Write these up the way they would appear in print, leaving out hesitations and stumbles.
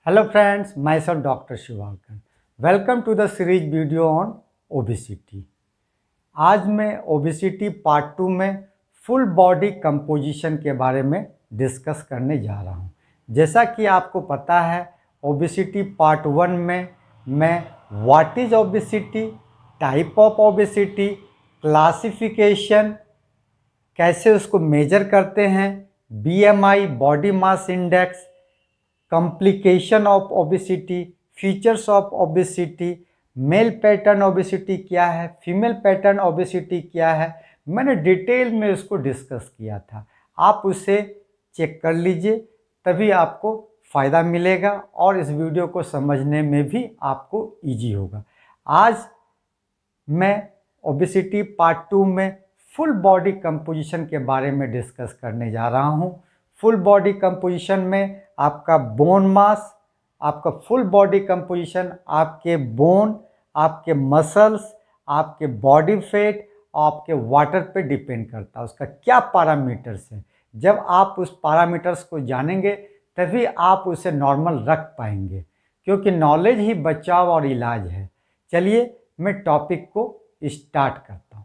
Hello friends, myself Dr. Shivankar. Welcome to the series video on obesity. आज मैं obesity part 2 में full body composition के बारे में डिस्कस करने जा रहा हूँ। जैसा कि आपको पता है ओबेसिटी पार्ट 1 में मैं what is obesity, type of obesity, classification, कैसे उसको मेजर करते हैं, BMI body mass index, complication of obesity, features of obesity, male pattern obesity क्या है, फीमेल पैटर्न ओबेसिटी क्या है, मैंने डिटेल में उसको डिस्कस किया था। आप उसे चेक कर लीजिए, तभी आपको फ़ायदा मिलेगा और इस वीडियो को समझने में भी आपको इजी होगा। आज मैं ओबेसिटी पार्ट 2 में फुल बॉडी कंपोजिशन के बारे में डिस्कस करने जा रहा हूँ। फुल बॉडी कंपोजिशन में आपका बोन मास, आपका फुल बॉडी कंपोजिशन आपके बोन, आपके मसल्स, आपके बॉडी फैट, आपके वाटर पे डिपेंड करता है। उसका क्या पैरामीटर्स है, जब आप उस पैरामीटर्स को जानेंगे तभी आप उसे नॉर्मल रख पाएंगे, क्योंकि नॉलेज ही बचाव और इलाज है। चलिए मैं टॉपिक को स्टार्ट करता हूँ।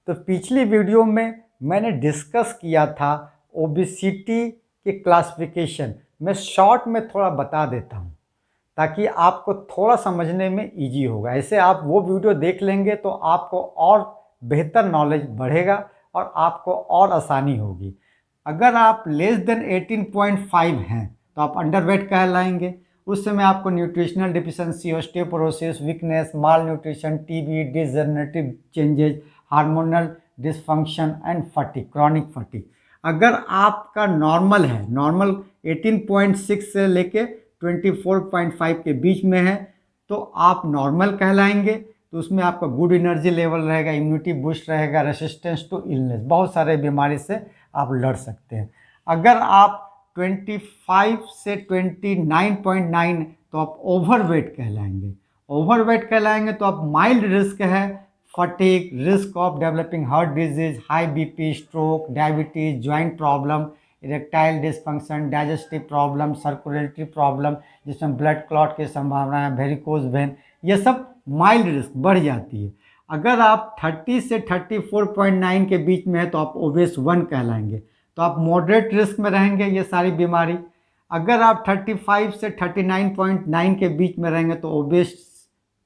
तो पिछली वीडियो में मैंने डिस्कस किया था ओबेसिटी के क्लासिफिकेशन। मैं शॉर्ट में थोड़ा बता देता हूँ ताकि आपको थोड़ा समझने में इजी होगा। ऐसे आप वो वीडियो देख लेंगे तो आपको और बेहतर नॉलेज बढ़ेगा और आपको और आसानी होगी। अगर आप लेस देन 18.5 हैं तो आप अंडरवेट कहलाएंगे। उस समय आपको nutritional deficiency, osteoporosis, weakness, mall nutrition, TB, degenerative changes, hormonal dysfunction and fatigue, chronic fatigue. अगर आपका नॉर्मल है, नॉर्मल 18.6 से लेके 24.5 के बीच में है तो आप नॉर्मल कहलाएंगे। तो उसमें आपका गुड एनर्जी लेवल रहेगा, इम्यूनिटी बूस्ट रहेगा, रेसिस्टेंस टू इलनेस, बहुत सारे बीमारी से आप लड़ सकते हैं। अगर आप 25 से 29.9 तो आप ओवरवेट कहलाएंगे। ओवरवेट कहलाएंगे तो आप माइल्ड रिस्क है fatigue, risk of developing heart disease, high BP, stroke, diabetes, joint problem, erectile dysfunction, digestive problem, circulatory problem जिसमें ब्लड क्लॉट की संभावना है, वेरिकोज वेन, ये सब माइल्ड रिस्क बढ़ जाती है। अगर आप 30 से 34.9 के बीच में है तो आप ओबेस 1 कहलाएंगे, तो आप मॉडरेट रिस्क में रहेंगे ये सारी बीमारी। अगर आप 35 से 39.9 के बीच में रहेंगे तो ओबेस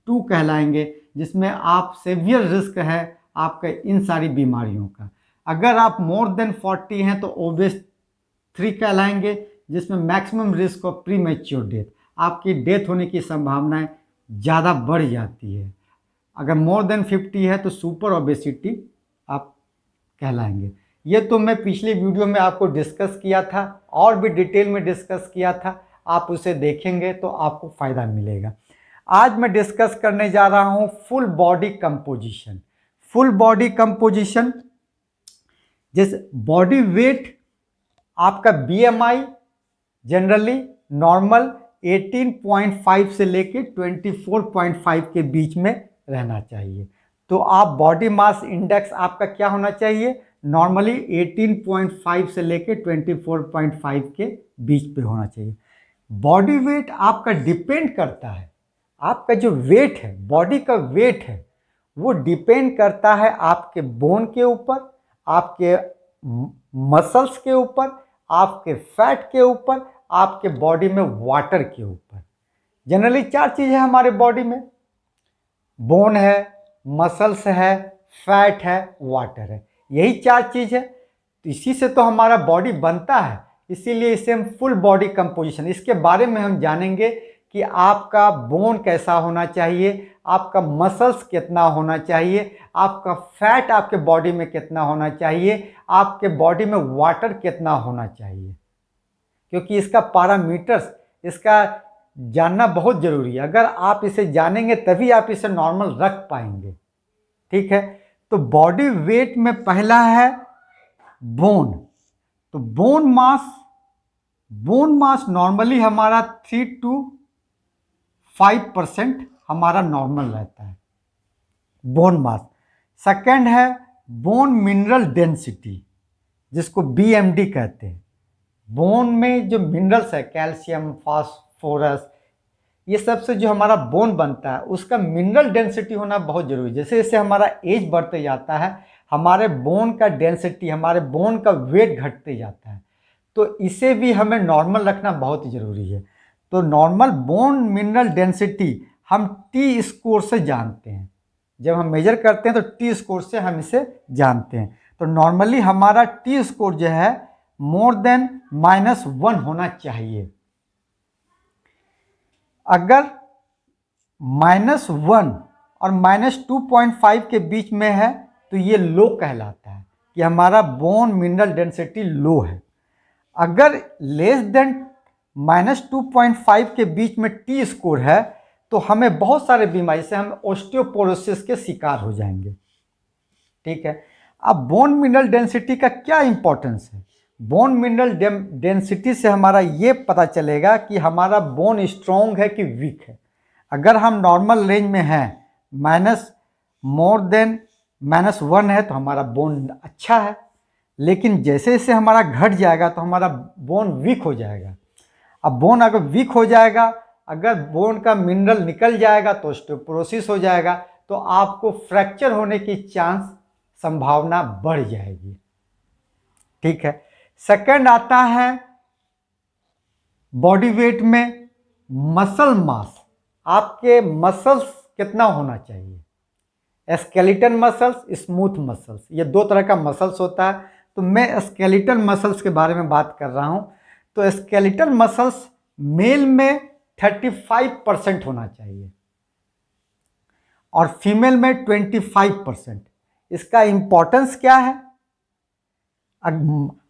2 कहलाएंगे, जिसमें आप सेवियर रिस्क है आपके इन सारी बीमारियों का। अगर आप मोर देन 40 हैं तो ओबेस 3 कहलाएंगे, जिसमें maximum risk of pre mature death, आपकी डेथ होने की संभावनाएं ज़्यादा बढ़ जाती है। अगर मोर देन 50 है तो सुपर ओबेसिटी आप कहलाएंगे। ये तो मैं पिछली वीडियो में आपको डिस्कस किया था और भी डिटेल में डिस्कस किया था, आप उसे देखेंगे तो आपको फ़ायदा मिलेगा। आज मैं डिस्कस करने जा रहा हूँ full body composition. Full body composition जैसे बॉडी वेट, आपका बीएमआई जनरली नॉर्मल 18.5 से लेके 24.5 के बीच में रहना चाहिए। तो आप बॉडी मास इंडेक्स आपका क्या होना चाहिए, नॉर्मली 18.5 से लेके 24.5 के बीच पे होना चाहिए। बॉडी वेट आपका डिपेंड करता है, आपका जो वेट है, बॉडी का वेट है, वो डिपेंड करता है आपके बोन के ऊपर, आपके मसल्स के ऊपर, आपके फैट के ऊपर, आपके बॉडी में वाटर के ऊपर। जनरली 4 चीज़ है हमारे बॉडी में, बोन है, मसल्स है, फैट है, वाटर है। यही 4 चीज़ है, तो इसी से तो हमारा बॉडी बनता है। इसीलिए इसे हम फुल बॉडी कंपोजिशन, इसके बारे में हम जानेंगे कि आपका बोन कैसा होना चाहिए, आपका मसल्स कितना होना चाहिए, आपका फैट आपके बॉडी में कितना होना चाहिए, आपके बॉडी में वाटर कितना होना चाहिए, क्योंकि इसका पैरामीटर्स, इसका जानना बहुत ज़रूरी है। अगर आप इसे जानेंगे तभी आप इसे नॉर्मल रख पाएंगे। ठीक है, तो बॉडी वेट में पहला है बोन। तो बोन मास नॉर्मली हमारा 3 to 5% हमारा नॉर्मल रहता है बोन मास। सेकंड है बोन मिनरल डेंसिटी, जिसको BMD कहते हैं। बोन में जो मिनरल्स है, कैल्शियम, फास्फोरस, ये सब से जो हमारा बोन बनता है उसका मिनरल डेंसिटी होना बहुत जरूरी है। जैसे जैसे हमारा एज बढ़ते जाता है, हमारे बोन का डेंसिटी, हमारे बोन का वेट घटते जाता है, तो इसे भी हमें नॉर्मल रखना बहुत ज़रूरी है। तो नॉर्मल बोन मिनरल डेंसिटी हम टी स्कोर से जानते हैं। जब हम मेजर करते हैं तो टी स्कोर से हम इसे जानते हैं। तो नॉर्मली हमारा टी स्कोर जो है मोर देन -1 होना चाहिए। अगर -1 और -2.5 के बीच में है तो ये लो कहलाता है कि हमारा बोन मिनरल डेंसिटी लो है। अगर लेस देन -2.5 के बीच में टी स्कोर है तो हमें बहुत सारे बीमारी से हम ऑस्टियोपोरोसिस के शिकार हो जाएंगे। ठीक है, अब बोन मिनरल डेंसिटी का क्या इंपॉर्टेंस है? बोन मिनरल डेंसिटी से हमारा ये पता चलेगा कि हमारा बोन स्ट्रॉन्ग है कि वीक है। अगर हम नॉर्मल रेंज में हैं, मोर देन -1 है, तो हमारा बोन अच्छा है। लेकिन जैसे जैसे हमारा घट जाएगा तो हमारा बोन वीक हो जाएगा। अब बोन अगर वीक हो जाएगा, अगर बोन का मिनरल निकल जाएगा तो ऑस्टियोपोरोसिस हो जाएगा, तो आपको फ्रैक्चर होने की संभावना बढ़ जाएगी। ठीक है, सेकंड आता है बॉडी वेट में मसल मास। आपके मसल्स कितना होना चाहिए? स्केलेटन मसल्स, स्मूथ मसल्स, ये दो तरह का मसल्स होता है। तो मैं स्केलेटन मसल्स के बारे में बात कर रहा हूं। तो स्केलेटन मसल्स मेल में 35% होना चाहिए और फीमेल में 25%। इसका इंपॉर्टेंस क्या है?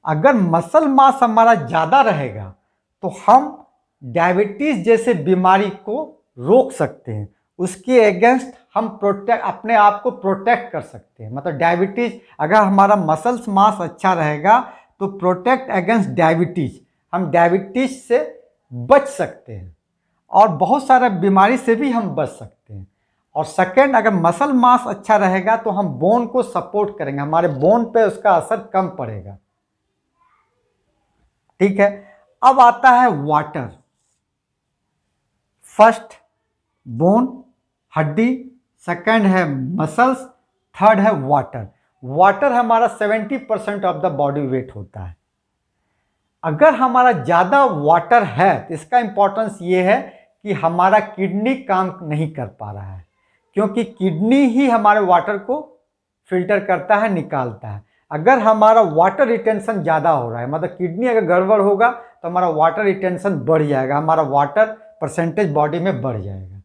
अगर मसल मास हमारा ज़्यादा रहेगा तो हम डायबिटीज जैसे बीमारी को रोक सकते हैं, उसके अगेंस्ट हम अपने आप को प्रोटेक्ट कर सकते हैं। मतलब डायबिटीज, अगर हमारा मसल्स मास अच्छा रहेगा तो प्रोटेक्ट अगेंस्ट डायबिटीज, हम डायबिटीज से बच सकते हैं और बहुत सारे बीमारी से भी हम बच सकते हैं। और सेकंड, अगर मसल मास अच्छा रहेगा तो हम बोन को सपोर्ट करेंगे, हमारे बोन पे उसका असर कम पड़ेगा। ठीक है, अब आता है वाटर। फर्स्ट बोन, हड्डी, सेकंड है मसल्स, थर्ड है वाटर। वाटर हमारा 70% ऑफ द बॉडी वेट होता है। अगर हमारा ज़्यादा वाटर है तो इसका इंपॉर्टेंस ये है कि हमारा किडनी काम नहीं कर पा रहा है, क्योंकि किडनी ही हमारे वाटर को फिल्टर करता है, निकालता है। अगर हमारा वाटर रिटेंशन ज़्यादा हो रहा है, मतलब किडनी अगर गड़बड़ होगा तो हमारा वाटर रिटेंशन बढ़ जाएगा, हमारा वाटर परसेंटेज बॉडी में बढ़ जाएगा।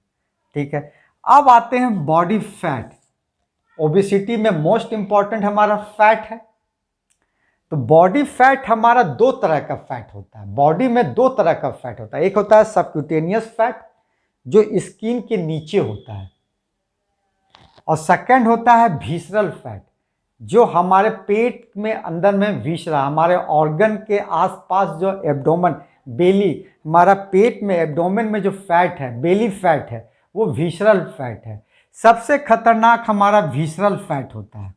ठीक है, अब आते हैं बॉडी फैट। ओबेसिटी में मोस्ट इंपॉर्टेंट हमारा फैट है। तो बॉडी फैट हमारा दो तरह का फैट होता है। बॉडी में दो तरह का फैट होता है। एक होता है सबक्यूटेनियस फैट, जो स्किन के नीचे होता है, और सेकंड होता है विसरल फैट, जो हमारे पेट में अंदर में विसरा, हमारे ऑर्गन के आसपास जो एब्डोमेन, बेली, हमारा पेट में एब्डोमेन में जो फैट है, बेली फैट है, वो विसरल फैट है। सबसे खतरनाक हमारा विसरल फैट होता है।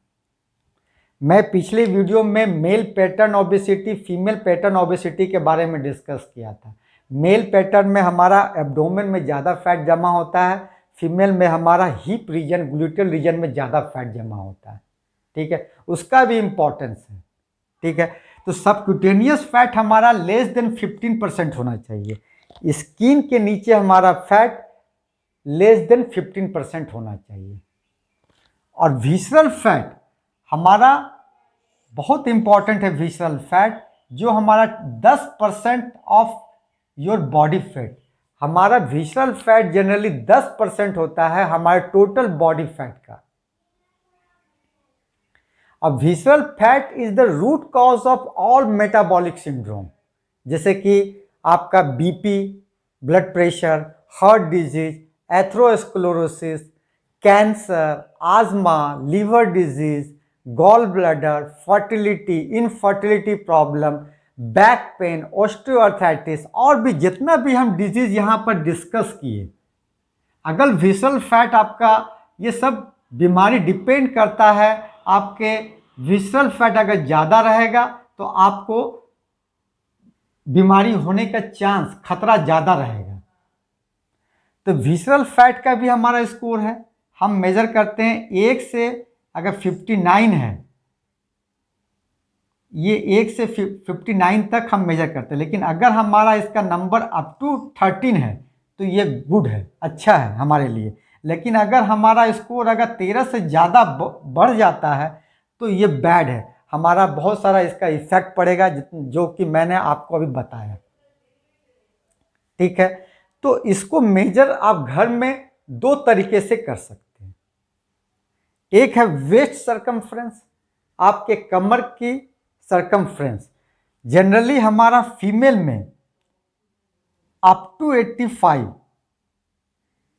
मैं पिछले वीडियो में male pattern obesity, female pattern obesity के बारे में डिस्कस किया था। मेल पैटर्न में हमारा एब्डोमेन में ज़्यादा फैट जमा होता है, फीमेल में हमारा हिप रीजन, ग्लूटेल रीजन में ज़्यादा फैट जमा होता है। ठीक है, उसका भी इम्पोर्टेंस है। ठीक है, तो सबक्यूटेनियस फैट हमारा लेस देन 15% होना चाहिए। स्किन के नीचे हमारा फैट लेस देन 15% होना चाहिए। और विसरल फैट हमारा बहुत इंपॉर्टेंट है। विसरल फैट जो हमारा 10% ऑफ योर बॉडी फैट, हमारा विसरल फैट जनरली 10% होता है हमारे टोटल बॉडी फैट का। अब visceral fat is the root cause of all metabolic syndrome, जैसे कि आपका BP, blood pressure, heart disease, atherosclerosis, cancer, asthma, liver disease, gall bladder, fertility, infertility problem, back pain, osteoarthritis, और भी जितना भी हम डिजीज यहाँ पर डिस्कस किए, अगर विसरल फैट आपका ये सब बीमारी डिपेंड करता है आपके विसरल फैट अगर ज़्यादा रहेगा तो आपको बीमारी होने का चांस, खतरा ज़्यादा रहेगा। तो विसरल फैट का भी हमारा स्कोर है, हम मेजर करते हैं 1 से अगर 59 है, ये 1 से 59 तक हम मेजर करते हैं, लेकिन अगर हमारा इसका नंबर अप टू 13 है तो ये गुड है, अच्छा है हमारे लिए। लेकिन अगर हमारा स्कोर अगर 13 से ज़्यादा बढ़ जाता है तो ये बैड है, हमारा बहुत सारा इसका इफेक्ट पड़ेगा, जो कि मैंने आपको अभी बताया। ठीक है, तो इसको मेजर आप घर में 2 तरीके से कर सकते हैं। एक है वेस्ट सरकमफ्रेंस, आपके कमर की सरकमफ्रेंस। जनरली हमारा फीमेल में अप टू 85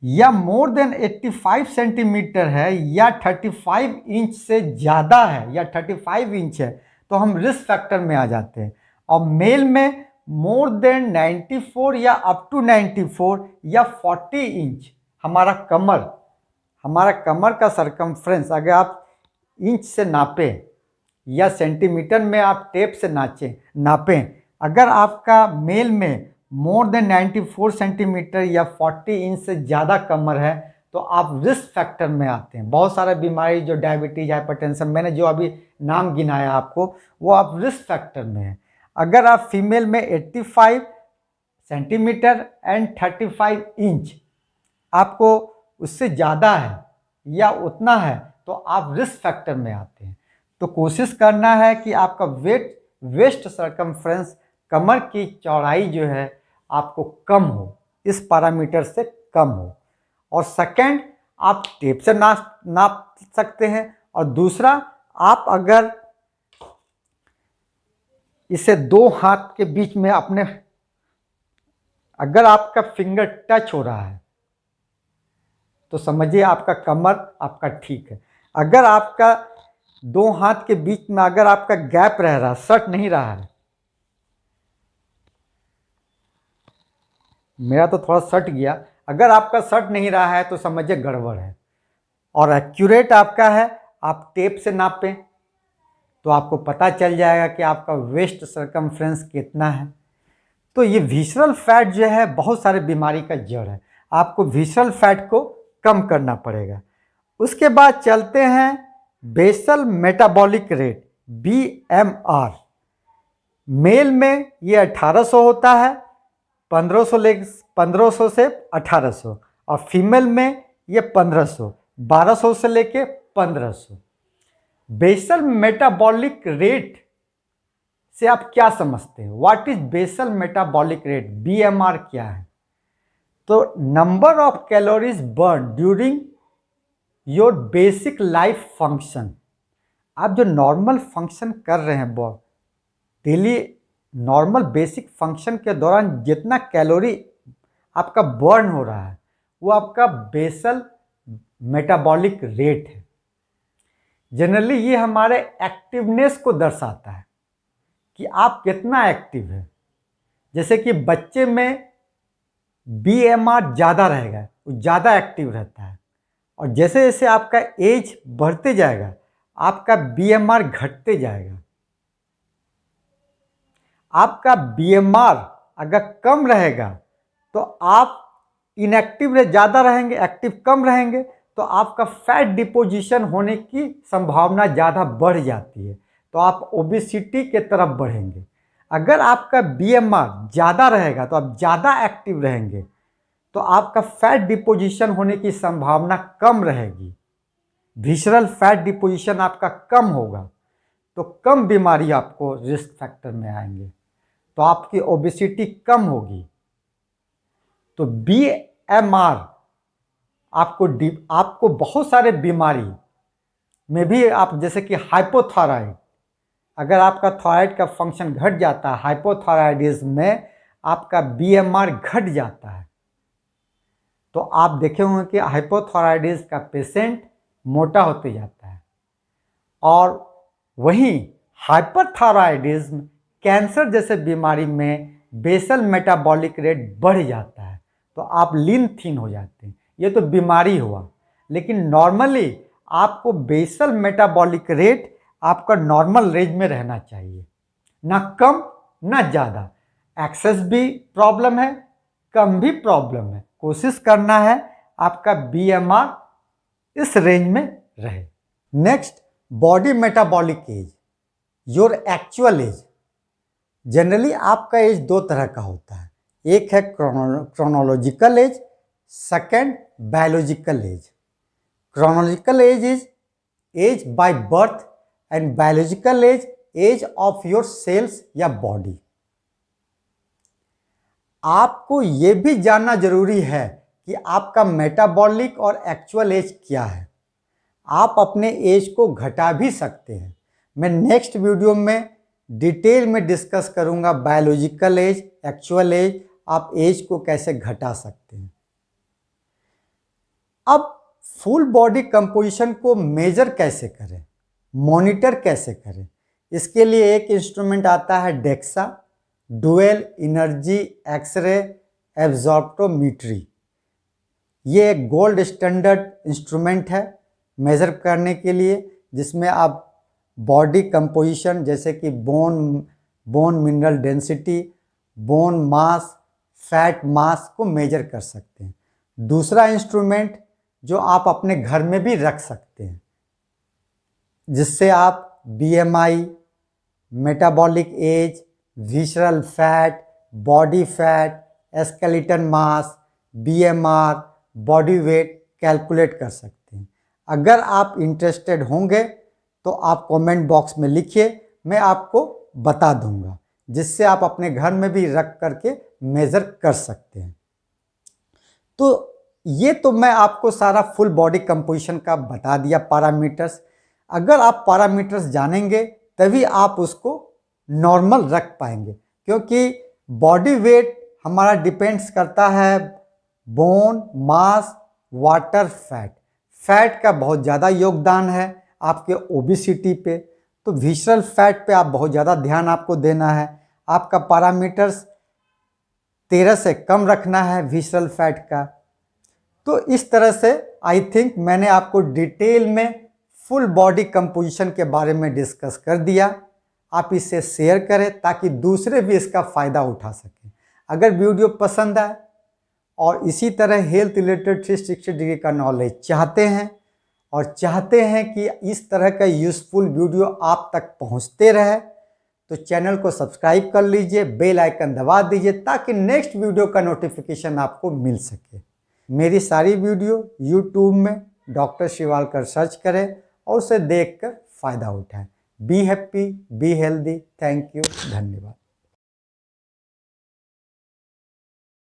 या मोर देन 85 सेंटीमीटर है या 35 इंच से ज़्यादा है या 35 इंच है तो हम रिस्क फैक्टर में आ जाते हैं। और मेल में मोर देन 94 या अप टू 94 या 40 इंच हमारा कमर का सरकमफ्रेंस अगर आप इंच से नापें या सेंटीमीटर में आप टेप से नापें, अगर आपका मेल में मोर देन 94 सेंटीमीटर या 40 इंच से ज़्यादा कमर है तो आप रिस्क फैक्टर में आते हैं। बहुत सारे बीमारी जो डायबिटीज, हाइपरटेंशन, मैंने जो अभी नाम गिनाया आपको, वो आप रिस्क फैक्टर में हैं। अगर आप फीमेल में 85 सेंटीमीटर एंड 35 इंच आपको उससे ज़्यादा है या उतना है तो आप रिस्क फैक्टर में आते हैं। तो कोशिश करना है कि आपका वेस्ट सरकमफ्रेंस, कमर की चौड़ाई जो है आपको कम हो, इस पैरामीटर से कम हो। और सेकंड, आप टेप से नाप सकते हैं। और दूसरा, आप अगर इसे 2 हाथ के बीच में अगर आपका फिंगर टच हो रहा है तो समझिए आपका कमर आपका ठीक है। अगर आपका 2 हाथ के बीच में अगर आपका गैप रह रहा, सट नहीं रहा है, मेरा तो थोड़ा सट गया, अगर आपका सट नहीं रहा है तो समझिए गड़बड़ है। और एक्यूरेट आपका है, आप टेप से नापें तो आपको पता चल जाएगा कि आपका वेस्ट सरकमफ्रेंस कितना है। तो ये विसरल फैट जो है बहुत सारे बीमारी का जड़ है, आपको विसरल फैट को कम करना पड़ेगा। उसके बाद चलते हैं basal metabolic rate, BMR। Male में ये 1800 होता है, 1500 से 1800, और फीमेल में ये 1500, 1200 से लेके 1500। बेसल मेटाबॉलिक रेट से आप क्या समझते हैं? What is basal metabolic rate, BMR क्या है? तो number of calories burn during your basic life function. आप जो नॉर्मल फंक्शन कर रहे हैं डेली नॉर्मल बेसिक फंक्शन के दौरान जितना कैलोरी आपका बर्न हो रहा है वो आपका बेसल मेटाबॉलिक रेट है। जनरली ये हमारे एक्टिवनेस को दर्शाता है कि आप कितना एक्टिव है। जैसे कि बच्चे में BMR ज़्यादा रहेगा, वो ज़्यादा एक्टिव रहता है, और जैसे जैसे आपका एज बढ़ते जाएगा आपका BMR घटते जाएगा। आपका BMR अगर कम रहेगा तो आप इनएक्टिव ज़्यादा रहेंगे, एक्टिव कम रहेंगे, तो आपका फैट डिपोजिशन होने की संभावना ज़्यादा बढ़ जाती है, तो आप ओबेसिटी के तरफ बढ़ेंगे। अगर आपका BMR ज़्यादा रहेगा तो आप ज़्यादा एक्टिव रहेंगे, तो आपका फैट डिपोजिशन होने की संभावना कम रहेगी, विसरल फैट डिपोजिशन आपका कम होगा, तो कम बीमारी आपको रिस्क फैक्टर में आएंगे, तो आपकी ओबेसिटी कम होगी। तो BMR आपको बहुत सारे बीमारी में भी, आप जैसे कि हाइपोथायराइड, अगर आपका थायराइड का फंक्शन घट जाता है, हाइपोथायराइडिज्म में आपका BMR घट जाता है, तो आप देखे होंगे कि हाइपोथायराइडिज्म का पेशेंट मोटा होते जाता है। और वहीं हाइपरथायराइडिज्म, कैंसर जैसे बीमारी में बेसल मेटाबॉलिक रेट बढ़ जाता है, तो आप लीन थीन हो जाते हैं। ये तो बीमारी हुआ, लेकिन नॉर्मली आपको बेसल मेटाबॉलिक रेट आपका नॉर्मल रेंज में रहना चाहिए, ना कम ना ज़्यादा। एक्सेस भी प्रॉब्लम है, कम भी प्रॉब्लम है। कोशिश करना है आपका BMR इस रेंज में रहे। Next, body metabolic age, your actual age. Generally आपका एज दो तरह का होता है, एक है chronological age, second biological age. Chronological age is age by birth and biological age of your cells या बॉडी। आपको यह भी जानना जरूरी है कि आपका मेटाबॉलिक और एक्चुअल एज क्या है। आप अपने एज को घटा भी सकते हैं। मैं नेक्स्ट वीडियो में डिटेल में डिस्कस करूंगा बायोलॉजिकल एज, एक्चुअल एज, आप एज को कैसे घटा सकते हैं। अब फुल बॉडी कंपोजिशन को मेजर कैसे करें, मॉनिटर कैसे करें, इसके लिए एक इंस्ट्रूमेंट आता है डेक्सा, डुअल एनर्जी एक्सरे एब्जॉर्प्टोमीट्री। ये एक गोल्ड स्टैंडर्ड इंस्ट्रूमेंट है मेज़र करने के लिए, जिसमें आप बॉडी कंपोजिशन जैसे कि bone mineral density, bone mass, fat मास को मेजर कर सकते हैं। दूसरा इंस्ट्रूमेंट जो आप अपने घर में भी रख सकते हैं, जिससे आप BMI, metabolic age, visceral fat, body fat, skeleton mass, BMR, body weight calculate कर सकते हैं। अगर आप इंटरेस्टेड होंगे तो आप कमेंट बॉक्स में लिखिए, मैं आपको बता दूंगा, जिससे आप अपने घर में भी रख करके मेज़र कर सकते हैं। तो ये तो मैं आपको सारा फुल बॉडी कंपोजिशन का बता दिया पैरामीटर्स। अगर आप पैरामीटर्स जानेंगे तभी आप उसको नॉर्मल रख पाएंगे, क्योंकि बॉडी वेट हमारा डिपेंड्स करता है bone mass, water, fat. Fat का बहुत ज़्यादा योगदान है आपके ओबेसिटी पे, तो विसरल फैट पे आप बहुत ज़्यादा ध्यान आपको देना है। आपका पैरामीटर्स 13 से कम रखना है विसरल फैट का। तो इस तरह से आई थिंक मैंने आपको डिटेल में फुल बॉडी कंपोजिशन के बारे में डिस्कस कर दिया। आप इसे शेयर करें ताकि दूसरे भी इसका फ़ायदा उठा सकें। अगर वीडियो पसंद आए और इसी तरह हेल्थ रिलेटेड 360 डिग्री का नॉलेज चाहते हैं और चाहते हैं कि इस तरह का यूज़फुल वीडियो आप तक पहुंचते रहे, तो चैनल को सब्सक्राइब कर लीजिए, बेल आइकन दबा दीजिए ताकि नेक्स्ट वीडियो का नोटिफिकेशन आपको मिल सके। मेरी सारी वीडियो यूट्यूब में डॉक्टर शिवालकर सर्च करें और उसे देखकर फ़ायदा उठाएं। Be happy, be healthy. Thank you, धन्यवाद।